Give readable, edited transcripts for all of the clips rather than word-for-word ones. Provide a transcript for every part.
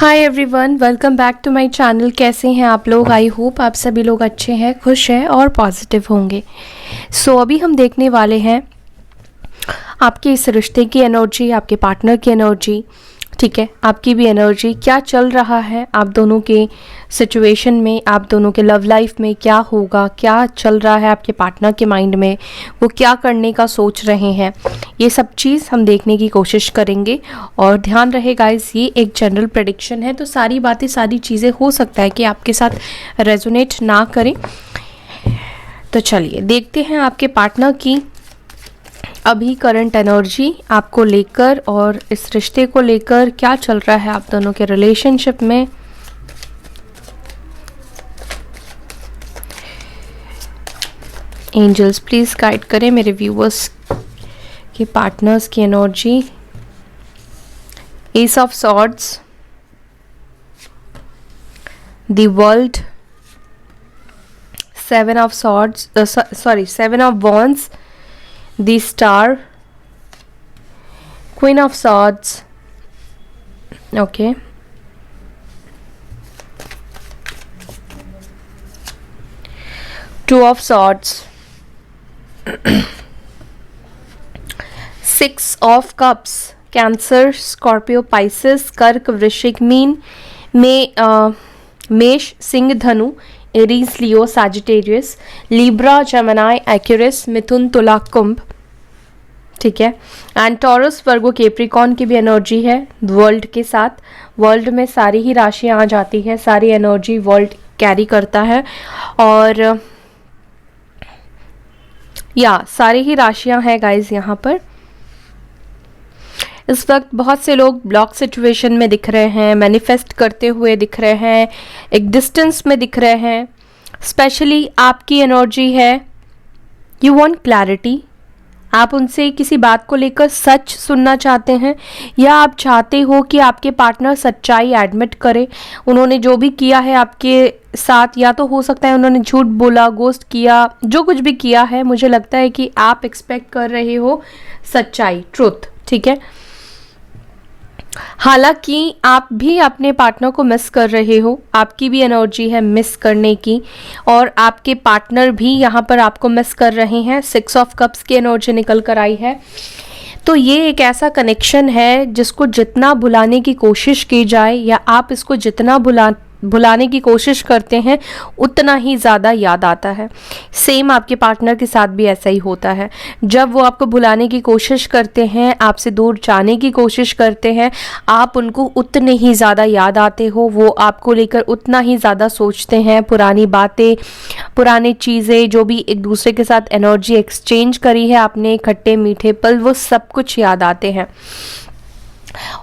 Hi everyone, welcome back to my channel. कैसे हैं आप लोग? आई होप आप सभी लोग अच्छे हैं, खुश हैं और पॉजिटिव होंगे। अभी हम देखने वाले हैं आपके इस रिश्ते की एनर्जी, आपके पार्टनर की एनर्जी, ठीक है, आपकी भी एनर्जी, क्या चल रहा है आप दोनों के सिचुएशन में, आप दोनों के लव लाइफ में क्या होगा, क्या चल रहा है आपके पार्टनर के माइंड में, वो क्या करने का सोच रहे हैं, ये सब चीज़ हम देखने की कोशिश करेंगे। और ध्यान रहे गाइस, ये एक जनरल प्रेडिक्शन है, तो सारी बातें, सारी चीज़ें हो सकता है कि आपके साथ रेजोनेट ना करें। तो चलिए देखते हैं आपके पार्टनर की अभी करंट एनर्जी आपको लेकर और इस रिश्ते को लेकर क्या चल रहा है आप दोनों के रिलेशनशिप में। एंजल्स प्लीज गाइड करें मेरे व्यूअर्स के पार्टनर्स की energy. S of swords, the world, seven of swords, seven of wands, the star, queen of swords, okay, two of swords, six of cups, Cancer, Scorpio, Pisces, कर्क, वृश्चिक, mean में मेष, सिंह, धनु, Aries, लियो, Sagittarius, Libra, Gemini, एक्यूरिस, मिथुन, तुला, कुंभ, ठीक है, and taurus, Virgo, Capricorn की भी एनर्जी है वर्ल्ड के साथ। वर्ल्ड में सारी ही राशियां आ जाती है, सारी एनर्जी वर्ल्ड कैरी करता है और सारी ही राशियां हैं गाइज यहाँ पर। इस वक्त बहुत से लोग ब्लॉक सिचुएशन में दिख रहे हैं, मैनिफेस्ट करते हुए दिख रहे हैं, एक डिस्टेंस में दिख रहे हैं। स्पेशली आपकी एनर्जी है, यू वांट क्लैरिटी, आप उनसे किसी बात को लेकर सच सुनना चाहते हैं या आप चाहते हो कि आपके पार्टनर सच्चाई एडमिट करे। उन्होंने जो भी किया है आपके साथ, या तो हो सकता है उन्होंने झूठ बोला, गोस्ट किया, जो कुछ भी किया है, मुझे लगता है कि आप एक्सपेक्ट कर रहे हो सच्चाई, ट्रुथ, ठीक है। हालांकि आप भी अपने पार्टनर को मिस कर रहे हो, आपकी भी एनर्जी है मिस करने की और आपके पार्टनर भी यहाँ पर आपको मिस कर रहे हैं। सिक्स ऑफ कप्स की एनर्जी निकल कर आई है, तो ये एक ऐसा कनेक्शन है जिसको जितना भुलाने की कोशिश की जाए या आप इसको जितना भुलाने की कोशिश करते हैं उतना ही ज़्यादा याद आता है। सेम आपके पार्टनर के साथ भी ऐसा ही होता है। जब वो आपको भुलाने की कोशिश करते हैं, आपसे दूर जाने की कोशिश करते हैं, आप उनको उतने ही ज़्यादा याद आते हो, वो आपको लेकर उतना ही ज़्यादा सोचते हैं। पुरानी बातें, पुरानी चीज़ें, जो भी एक दूसरे के साथ एनर्जी एक्सचेंज करी है आपने, खट्टे मीठे पल, वो सब कुछ याद आते हैं।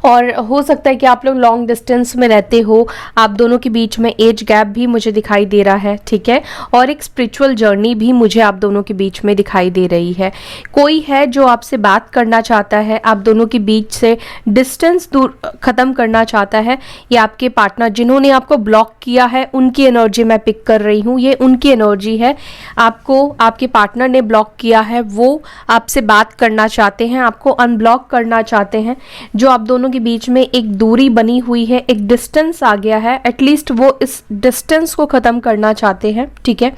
और हो सकता है कि आप लोग लॉन्ग डिस्टेंस में रहते हो, आप दोनों के बीच में एज गैप भी मुझे दिखाई दे रहा है, ठीक है, और एक स्पिरिचुअल जर्नी भी मुझे आप दोनों के बीच में दिखाई दे रही है। कोई है जो आपसे बात करना चाहता है, आप दोनों के बीच से डिस्टेंस दूर ख़त्म करना चाहता है, या आपके पार्टनर जिन्होंने आपको ब्लॉक किया है उनकी एनर्जी मैं पिक कर रही हूँ, ये उनकी एनर्जी है। आपको आपके पार्टनर ने ब्लॉक किया है, वो आपसे बात करना चाहते हैं, आपको अनब्लॉक करना चाहते हैं। जो आप दोनों के बीच में एक दूरी बनी हुई है, एक डिस्टेंस आ गया है, एटलीस्ट वो इस डिस्टेंस को ख़त्म करना चाहते हैं, ठीक है।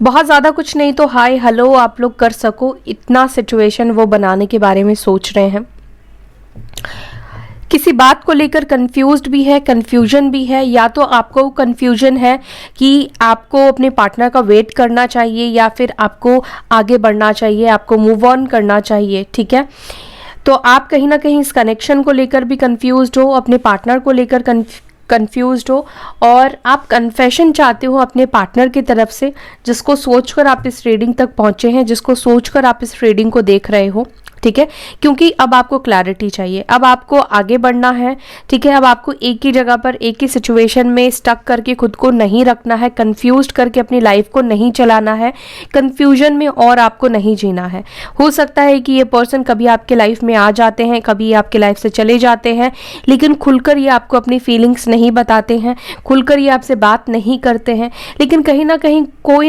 बहुत ज़्यादा कुछ नहीं तो हाय हेलो आप लोग कर सको, इतना सिचुएशन वो बनाने के बारे में सोच रहे हैं। किसी बात को लेकर कंफ्यूज्ड भी है, कंफ्यूजन भी है, या तो आपको कंफ्यूजन है कि आपको अपने पार्टनर का वेट करना चाहिए या फिर आपको आगे बढ़ना चाहिए, आपको मूव ऑन करना चाहिए, ठीक है। तो आप कहीं ना कहीं इस कनेक्शन को लेकर भी कंफ्यूज्ड हो, अपने पार्टनर को लेकर कंफ्यूज्ड हो, और आप कन्फेशन चाहते हो अपने पार्टनर की तरफ से, जिसको सोचकर आप इस रीडिंग तक पहुंचे हैं, जिसको सोचकर आप इस रीडिंग को देख रहे हो, ठीक है। क्योंकि अब आपको क्लैरिटी चाहिए, अब आपको आगे बढ़ना है, ठीक है। अब आपको एक ही जगह पर, एक ही सिचुएशन में स्टक करके खुद को नहीं रखना है, कंफ्यूज्ड करके अपनी लाइफ को नहीं चलाना है, कंफ्यूजन में और आपको नहीं जीना है। हो सकता है कि ये पर्सन कभी आपके लाइफ में आ जाते हैं, कभी आपके लाइफ से चले जाते हैं, लेकिन खुलकर ये आपको अपनी फीलिंग्स नहीं बताते हैं, खुलकर ये आपसे बात नहीं करते हैं, लेकिन कहीं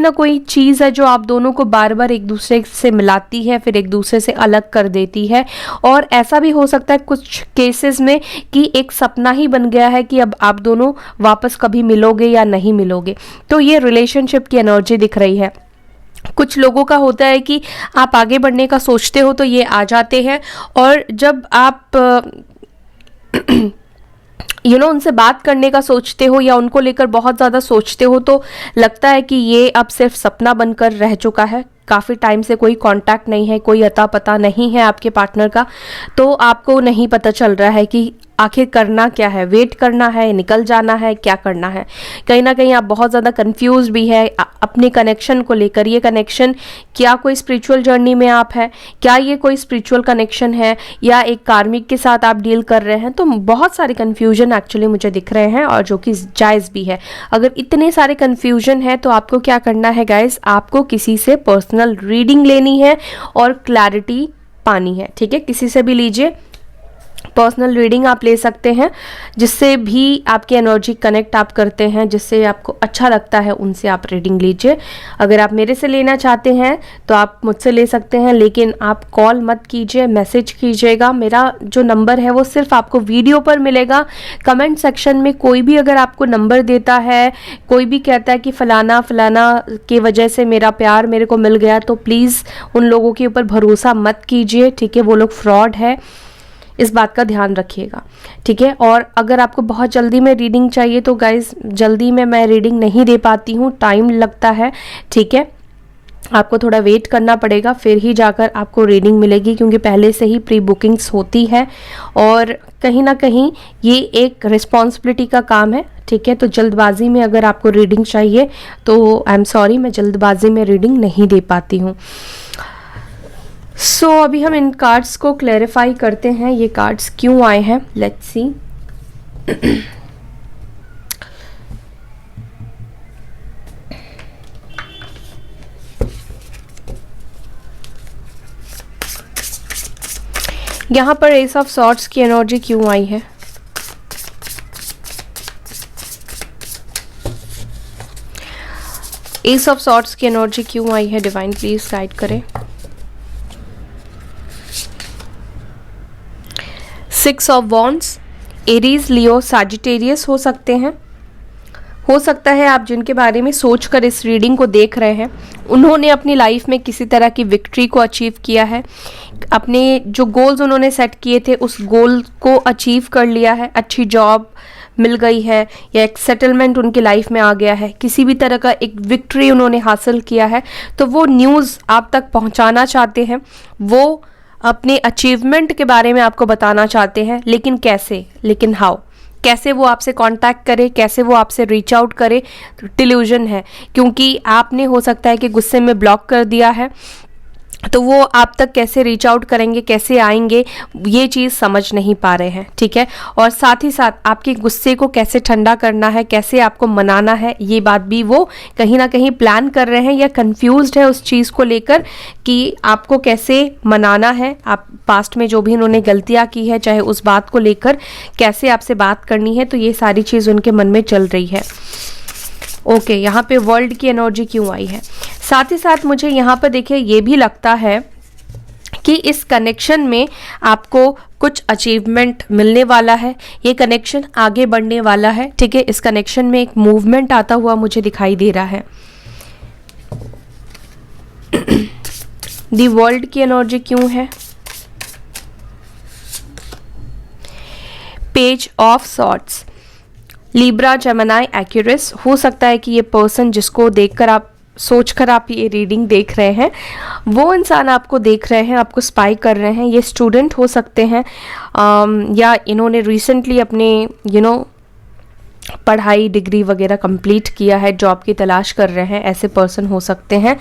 ना कोई चीज़ है जो आप दोनों को बार बार एक दूसरे से मिलाती है, फिर एक दूसरे से अलग कर कर देती है। और ऐसा भी हो सकता है कुछ केसेस में कि एक सपना ही बन गया है कि अब आप दोनों वापस कभी मिलोगे या नहीं मिलोगे। तो ये रिलेशनशिप की एनर्जी दिख रही है। कुछ लोगों का होता है कि आप आगे बढ़ने का सोचते हो तो ये आ जाते हैं, और जब आप उनसे बात करने का सोचते हो या उनको लेकर बहुत ज़्यादा सोचते हो तो लगता है कि ये अब सिर्फ सपना बनकर रह चुका है। काफ़ी टाइम से कोई कांटेक्ट नहीं है, कोई अता पता नहीं है आपके पार्टनर का, तो आपको नहीं पता चल रहा है कि आखिर करना क्या है, वेट करना है, निकल जाना है, क्या करना है। कहीं ना कहीं आप बहुत ज़्यादा कंफ्यूज भी है अपने कनेक्शन को लेकर। ये कनेक्शन क्या कोई स्पिरिचुअल जर्नी में आप है, क्या ये कोई स्पिरिचुअल कनेक्शन है या एक कार्मिक के साथ आप डील कर रहे हैं। तो बहुत सारे कन्फ्यूजन एक्चुअली मुझे दिख रहे हैं, और जो कि जायज़ भी है। अगर इतने सारे कन्फ्यूजन है तो आपको क्या करना है गाइस, आपको किसी से पर्सनल रीडिंग लेनी है और क्लैरिटी पानी है। ठीक है, किसी से भी लीजिए, पर्सनल रीडिंग आप ले सकते हैं, जिससे भी आपकी एनर्जी कनेक्ट आप करते हैं, जिससे आपको अच्छा लगता है उनसे आप रीडिंग लीजिए। अगर आप मेरे से लेना चाहते हैं तो आप मुझसे ले सकते हैं, लेकिन आप कॉल मत कीजिए, मैसेज कीजिएगा। मेरा जो नंबर है वो सिर्फ आपको वीडियो पर मिलेगा। कमेंट सेक्शन में कोई भी अगर आपको नंबर देता है, कोई भी कहता है कि फलाना फलाना की वजह से मेरा प्यार मेरे को मिल गया, तो प्लीज़ उन लोगों के ऊपर भरोसा मत कीजिए। ठीक है, वो लोग फ्रॉड है, इस बात का ध्यान रखिएगा। ठीक है, और अगर आपको बहुत जल्दी में रीडिंग चाहिए तो गाइज जल्दी में मैं रीडिंग नहीं दे पाती हूँ, टाइम लगता है। ठीक है, आपको थोड़ा वेट करना पड़ेगा, फिर ही जाकर आपको रीडिंग मिलेगी, क्योंकि पहले से ही प्री बुकिंग्स होती है और कहीं ना कहीं ये एक रिस्पॉन्सिबिलिटी का काम है। ठीक है, तो जल्दबाजी में अगर आपको रीडिंग चाहिए तो आई एम सॉरी, मैं जल्दबाजी में रीडिंग नहीं दे पाती हूँ। सो अभी हम इन कार्ड्स को क्लैरिफाई करते हैं, ये कार्ड्स क्यों आए हैं। Let's see. यहां पर एस ऑफ सॉर्ड्स की एनर्जी क्यों आई है। एस ऑफ सॉर्ड्स की एनर्जी क्यों आई है, डिवाइन प्लीज गाइड करें। Six of wands, Aries, Leo, Sagittarius हो सकते हैं। हो सकता है आप जिनके बारे में सोचकर इस रीडिंग को देख रहे हैं, उन्होंने अपनी लाइफ में किसी तरह की विक्ट्री को अचीव किया है। अपने जो गोल्स उन्होंने सेट किए थे उस गोल को अचीव कर लिया है, अच्छी जॉब मिल गई है या एक सेटलमेंट उनकी लाइफ में आ गया है, किसी भी तरह का एक विक्ट्री उन्होंने हासिल किया है। तो वो न्यूज़ आप तक पहुंचाना चाहते हैं, वो अपने अचीवमेंट के बारे में आपको बताना चाहते हैं, लेकिन कैसे, लेकिन हाउ, कैसे वो आपसे कांटेक्ट करे, कैसे वो आपसे रीच आउट करे, डिल्यूजन है। क्योंकि आपने हो सकता है कि गुस्से में ब्लॉक कर दिया है, तो वो आप तक कैसे रीच आउट करेंगे, कैसे आएंगे, ये चीज़ समझ नहीं पा रहे हैं। ठीक है, और साथ ही साथ आपके गुस्से को कैसे ठंडा करना है, कैसे आपको मनाना है, ये बात भी वो कहीं ना कहीं प्लान कर रहे हैं या कंफ्यूज्ड है उस चीज़ को लेकर कि आपको कैसे मनाना है। आप पास्ट में जो भी उन्होंने गलतियाँ की है, चाहे उस बात को लेकर कैसे आपसे बात करनी है, तो ये सारी चीज़ उनके मन में चल रही है। ओके, यहाँ पे वर्ल्ड की एनर्जी क्यों आई है। साथ ही साथ मुझे यहाँ पर देखिए ये भी लगता है कि इस कनेक्शन में आपको कुछ अचीवमेंट मिलने वाला है, ये कनेक्शन आगे बढ़ने वाला है। ठीक है, इस कनेक्शन में एक मूवमेंट आता हुआ मुझे दिखाई दे रहा है। दी वर्ल्ड की एनर्जी क्यों है। Page of swords, Libra, Gemini, Aquarius. हो सकता है कि ये पर्सन जिसको देखकर आप सोचकर आप ये रीडिंग देख रहे हैं, वो इंसान आपको देख रहे हैं, आपको स्पाई कर रहे हैं। ये स्टूडेंट हो सकते हैं या इन्होंने रिसेंटली अपने पढ़ाई डिग्री वगैरह कंप्लीट किया है, जॉब की तलाश कर रहे हैं, ऐसे पर्सन हो सकते हैं।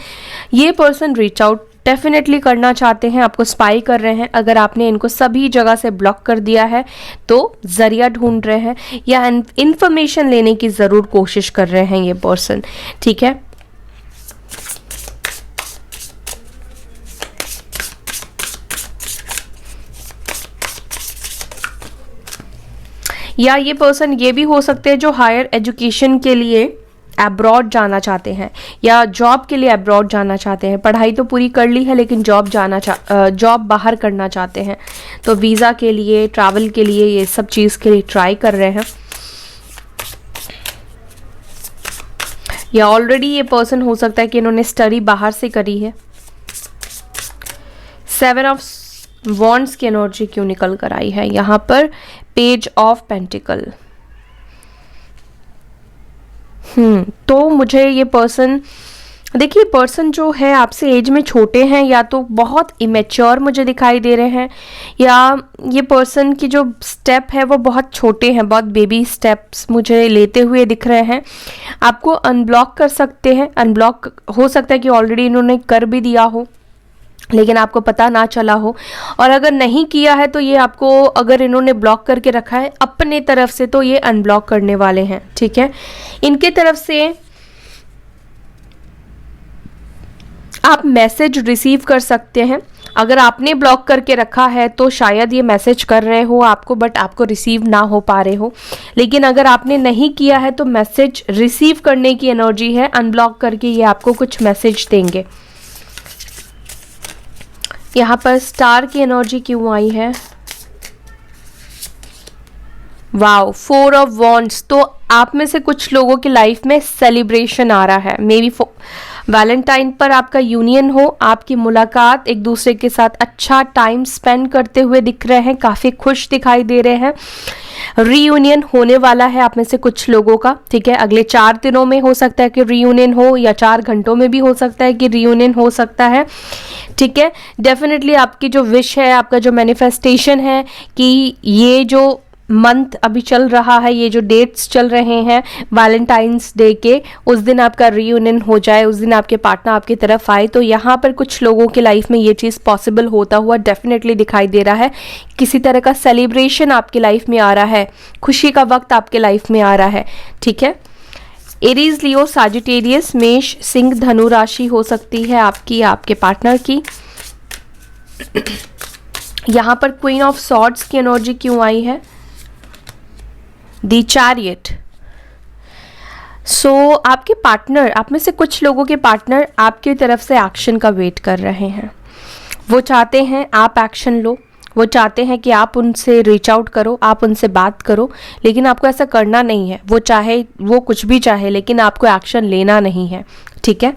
ये पर्सन रीच आउट डेफिनेटली करना चाहते हैं, आपको स्पाई कर रहे हैं। अगर आपने इनको सभी जगह से ब्लॉक कर दिया है तो जरिया ढूंढ रहे हैं या इंफॉर्मेशन लेने की ज़रूर कोशिश कर रहे हैं ये पर्सन। ठीक है, या ये पर्सन ये भी हो सकते हैं जो हायर एजुकेशन के लिए अब्रॉड जाना चाहते हैं या जॉब के लिए अब्रॉड जाना चाहते हैं। पढ़ाई तो पूरी कर ली है लेकिन जॉब बाहर करना चाहते हैं, तो वीज़ा के लिए, ट्रैवल के लिए, ये सब चीज़ के लिए ट्राई कर रहे हैं। या ऑलरेडी ये पर्सन हो सकता है कि इन्होंने स्टडी बाहर से करी है। 7 ऑफ वॉन्ड्स की एनर्जी क्यों निकल कर आई है यहाँ पर? Page of pentacle. तो मुझे ये पर्सन, देखिए पर्सन जो है आपसे एज में छोटे हैं या तो बहुत इमेच्योर मुझे दिखाई दे रहे हैं, या ये पर्सन की जो स्टेप है वो बहुत छोटे हैं, बहुत बेबी स्टेप्स मुझे लेते हुए दिख रहे हैं। आपको अनब्लॉक कर सकते हैं, अनब्लॉक हो सकता है कि ऑलरेडी इन्होंने कर भी दिया हो लेकिन आपको पता ना चला हो, और अगर नहीं किया है तो ये आपको, अगर इन्होंने ब्लॉक करके रखा है अपने तरफ से तो ये अनब्लॉक करने वाले हैं। ठीक है, इनके तरफ से आप मैसेज रिसीव कर सकते हैं। अगर आपने ब्लॉक करके रखा है तो शायद ये मैसेज कर रहे हो आपको, बट आपको रिसीव ना हो पा रहे हो। लेकिन अगर आपने नहीं किया है तो मैसेज रिसीव करने की एनर्जी है, अनब्लॉक करके ये आपको कुछ मैसेज देंगे। यहाँ पर स्टार की एनर्जी क्यों आई है? Wow, 4 of wands. तो आप में से कुछ लोगों की लाइफ में सेलिब्रेशन आ रहा है। मे बी वैलेंटाइन पर आपका यूनियन हो, आपकी मुलाकात, एक दूसरे के साथ अच्छा टाइम स्पेंड करते हुए दिख रहे हैं, काफ़ी खुश दिखाई दे रहे हैं। रीयूनियन होने वाला है आप में से कुछ लोगों का। ठीक है, अगले 4 दिनों में हो सकता है कि रीयूनियन हो, या 4 घंटों में भी हो सकता है कि रीयूनियन हो सकता है। ठीक है, डेफिनेटली आपकी जो विश है, आपका जो मैनिफेस्टेशन है कि ये जो मंथ अभी चल रहा है, ये जो डेट्स चल रहे हैं वैलेंटाइंस डे के, उस दिन आपका रीयूनियन हो जाए, उस दिन आपके पार्टनर आपकी तरफ आए। तो यहाँ पर कुछ लोगों की लाइफ में ये चीज़ पॉसिबल होता हुआ डेफिनेटली दिखाई दे रहा है। किसी तरह का सेलिब्रेशन आपकी लाइफ में आ रहा है, खुशी का वक्त आपके लाइफ में आ रहा है। ठीक है, एरीज, लियो, साजिटेरियस, मेष, सिंह, धनु राशि हो सकती है आपकी, आपके पार्टनर की। यहाँ पर क्वीन ऑफ सॉर्ड्स की एनर्जी क्यों आई है? दी चैरियट। सो आपके पार्टनर, आप में से कुछ लोगों के पार्टनर आपकी तरफ से एक्शन का वेट कर रहे हैं। वो चाहते हैं आप एक्शन लो, वो चाहते हैं कि आप उनसे रीच आउट करो, आप उनसे बात करो, लेकिन आपको ऐसा करना नहीं है। वो चाहे, वो कुछ भी चाहे, लेकिन आपको एक्शन लेना नहीं है। ठीक है,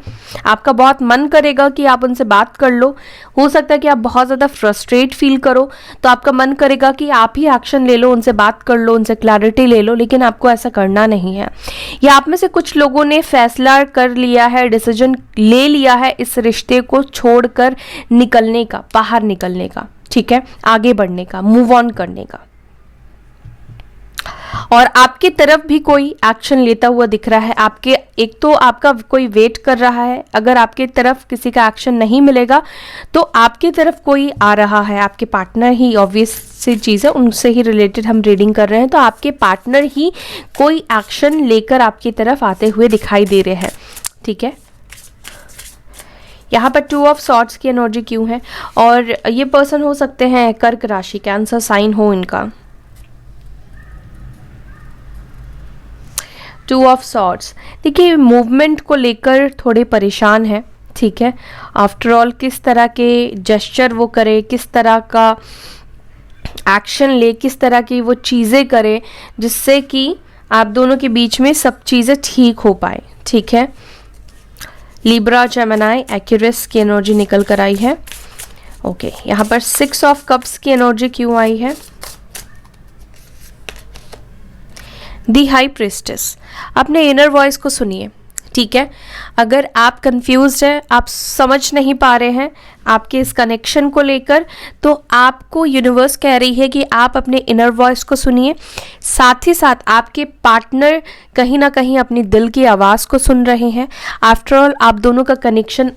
आपका बहुत मन करेगा कि आप उनसे बात कर लो। हो सकता है कि आप बहुत ज़्यादा फ्रस्ट्रेट फील करो, तो आपका मन करेगा कि आप ही एक्शन ले लो, उनसे बात कर लो, उनसे क्लैरिटी ले लो, लेकिन आपको ऐसा करना नहीं है। या आप में से कुछ लोगों ने फैसला कर लिया है, डिसीजन ले लिया है इस रिश्ते को छोड़कर निकलने का, बाहर निकलने का। ठीक है, आगे बढ़ने का, मूव ऑन करने का। और आपकी तरफ भी कोई एक्शन लेता हुआ दिख रहा है। आपके, एक तो आपका कोई वेट कर रहा है, अगर आपके तरफ किसी का एक्शन नहीं मिलेगा तो आपकी तरफ कोई आ रहा है, आपके पार्टनर ही, ऑब्वियस सी चीज़ है, उनसे ही रिलेटेड हम रीडिंग कर रहे हैं, तो आपके पार्टनर ही कोई एक्शन लेकर आपकी तरफ आते हुए दिखाई दे रहे हैं। ठीक है, यहाँ पर 2 ऑफ सॉर्ड्स की एनर्जी क्यों है? और ये पर्सन हो सकते हैं कर्क राशि, कैंसर साइन हो इनका। 2 ऑफ सॉर्ड्स, देखिए मूवमेंट को लेकर थोड़े परेशान है। ठीक है, आफ्टर ऑल किस तरह के जेस्चर वो करे, किस तरह का एक्शन ले, किस तरह की वो चीज़ें करे जिससे कि आप दोनों के बीच में सब चीज़ें ठीक हो पाए। ठीक है, लिब्रा, जेमिनी, एक्यूरियस की एनर्जी निकल कर आई है। ओके, यहाँ पर 6 ऑफ कप्स की एनर्जी क्यों आई है? दी हाई प्रिस्टेस। अपने इनर वॉइस को सुनिए। ठीक है, अगर आप कंफ्यूज्ड हैं, आप समझ नहीं पा रहे हैं आपके इस कनेक्शन को लेकर, तो आपको यूनिवर्स कह रही है कि आप अपने इनर वॉइस को सुनिए। साथ ही साथ आपके पार्टनर कहीं ना कहीं अपनी दिल की आवाज़ को सुन रहे हैं। आफ्टर ऑल आप दोनों का कनेक्शन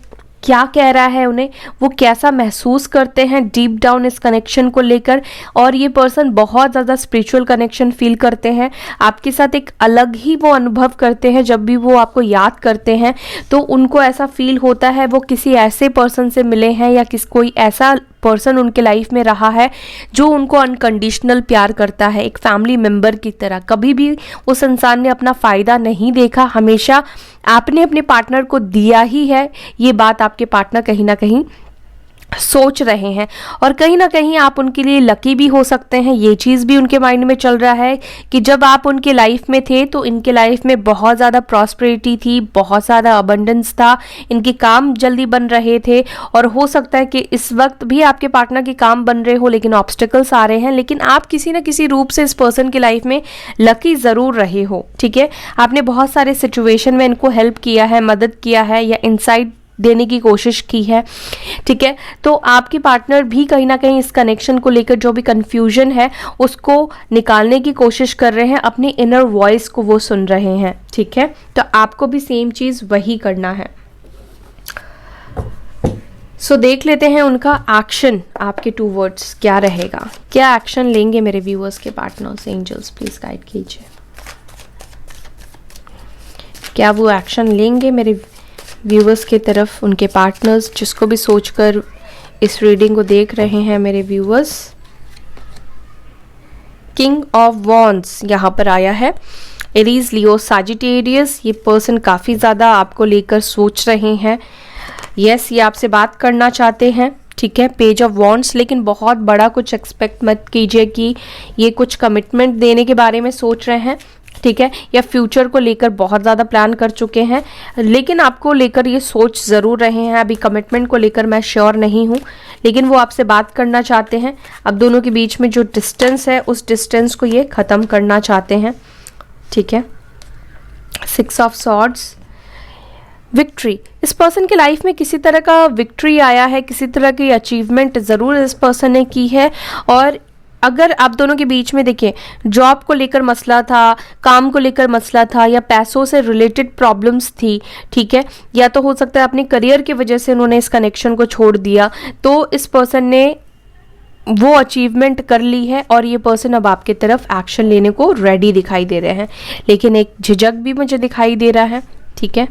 क्या कह रहा है उन्हें, वो कैसा महसूस करते हैं डीप डाउन इस कनेक्शन को लेकर। और ये पर्सन बहुत ज़्यादा स्पिरिचुअल कनेक्शन फील करते हैं आपके साथ, एक अलग ही वो अनुभव करते हैं। जब भी वो आपको याद करते हैं तो उनको ऐसा फील होता है वो किसी ऐसे पर्सन से मिले हैं, या कोई ऐसा पर्सन उनके लाइफ में रहा है जो उनको अनकंडीशनल प्यार करता है, एक फैमिली मेम्बर की तरह। कभी भी उस इंसान ने अपना फ़ायदा नहीं देखा, हमेशा आपने अपने पार्टनर को दिया ही है। ये बात आपके पार्टनर कहीं ना कहीं सोच रहे हैं, और कहीं ना कहीं आप उनके लिए लकी भी हो सकते हैं। ये चीज़ भी उनके माइंड में चल रहा है कि जब आप उनके लाइफ में थे तो इनके लाइफ में बहुत ज़्यादा प्रॉस्पेरिटी थी, बहुत ज़्यादा अबंडेंस था, इनके काम जल्दी बन रहे थे। और हो सकता है कि इस वक्त भी आपके पार्टनर के काम बन रहे हो लेकिन ऑब्स्टिकल्स आ रहे हैं, लेकिन आप किसी ना किसी रूप से इस पर्सन की लाइफ में लकी ज़रूर रहे हो। ठीक है, आपने बहुत सारे सिचुएशन में इनको हेल्प किया है, मदद किया है या इंसाइट देने की कोशिश की है। ठीक है, तो आपके पार्टनर भी कहीं ना कहीं इस कनेक्शन को लेकर जो भी कंफ्यूजन है उसको निकालने की कोशिश कर रहे हैं, अपनी इनर वॉइस को वो सुन रहे हैं। ठीक है, तो आपको भी सेम चीज़ वही करना है। सो देख लेते हैं उनका एक्शन, आपके 2 वर्ड्स क्या रहेगा, क्या एक्शन लेंगे मेरे व्यूअर्स के पार्टनर्स। एंजल्स प्लीज गाइड कीजिए, क्या वो एक्शन लेंगे मेरे व्यूवर्स की तरफ, उनके पार्टनर्स जिसको भी सोचकर इस रीडिंग को देख रहे हैं मेरे व्यूवर्स। किंग ऑफ वॉन्ड्स यहाँ पर आया है। एरीज, लियो, सजिटेरियस, ये पर्सन काफ़ी ज़्यादा आपको लेकर सोच रहे हैं। यस, ये आपसे बात करना चाहते हैं। ठीक है, पेज ऑफ वॉन्ड्स, लेकिन बहुत बड़ा कुछ एक्सपेक्ट मत कीजिए कि ये कुछ कमिटमेंट देने के बारे में सोच रहे हैं। ठीक है, या फ्यूचर को लेकर बहुत ज़्यादा प्लान कर चुके हैं, लेकिन आपको लेकर ये सोच ज़रूर रहे हैं। अभी कमिटमेंट को लेकर मैं श्योर नहीं हूँ, लेकिन वो आपसे बात करना चाहते हैं। अब दोनों के बीच में जो डिस्टेंस है उस डिस्टेंस को ये ख़त्म करना चाहते हैं। ठीक है, 6 ऑफ सॉर्ड्स, विक्ट्री, इस पर्सन की लाइफ में किसी तरह का विक्ट्री आया है, किसी तरह की अचीवमेंट ज़रूर इस पर्सन ने की है। और अगर आप दोनों के बीच में देखिए, जॉब को लेकर मसला था, काम को लेकर मसला था, या पैसों से रिलेटेड प्रॉब्लम्स थी। ठीक है, या तो हो सकता है अपने करियर की वजह से उन्होंने इस कनेक्शन को छोड़ दिया, तो इस पर्सन ने वो अचीवमेंट कर ली है और ये पर्सन अब आपकी तरफ एक्शन लेने को रेडी दिखाई दे रहे हैं, लेकिन एक झिझक भी मुझे दिखाई दे रहा है। ठीक है,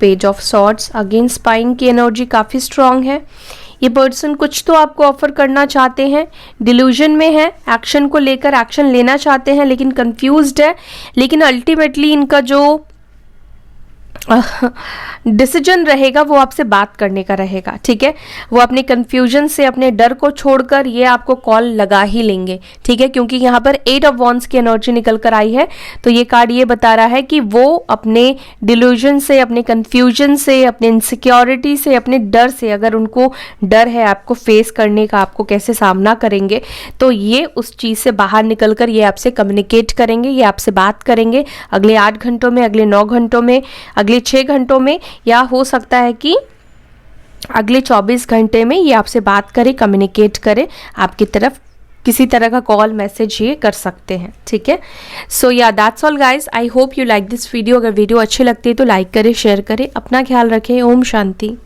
page of swords, again spying की एनर्जी काफ़ी स्ट्रांग है। ये पर्सन कुछ तो आपको ऑफर करना चाहते हैं, डिल्यूजन में है, एक्शन को लेकर एक्शन लेना चाहते हैं लेकिन कंफ्यूज्ड है, लेकिन अल्टीमेटली इनका जो डिसीजन रहेगा वो आपसे बात करने का रहेगा। ठीक है, वो अपने कंफ्यूजन से, अपने डर को छोड़कर ये आपको कॉल लगा ही लेंगे। ठीक है, क्योंकि यहाँ पर 8 ऑफ वॉन्ड्स की एनर्जी निकल कर आई है, तो ये कार्ड ये बता रहा है कि वो अपने डिल्यूजन से, अपने कंफ्यूजन से, अपने इनसिक्योरिटी से, अपने डर से, अगर उनको डर है आपको फेस करने का, आपको कैसे सामना करेंगे, तो ये उस चीज़ से बाहर निकल कर ये आपसे कम्युनिकेट करेंगे, ये आपसे बात करेंगे अगले 8 घंटों में, अगले 9 घंटों में, अगले 6 घंटों में, या हो सकता है कि अगले 24 घंटे में ये आपसे बात करे, कम्युनिकेट करे, आपकी तरफ किसी तरह का कॉल मैसेज ये कर सकते हैं। ठीक है, सो या that's all guys, I hope you like this video. अगर वीडियो अच्छी लगती है तो लाइक करें, शेयर करें, अपना ख्याल रखें। ओम शांति।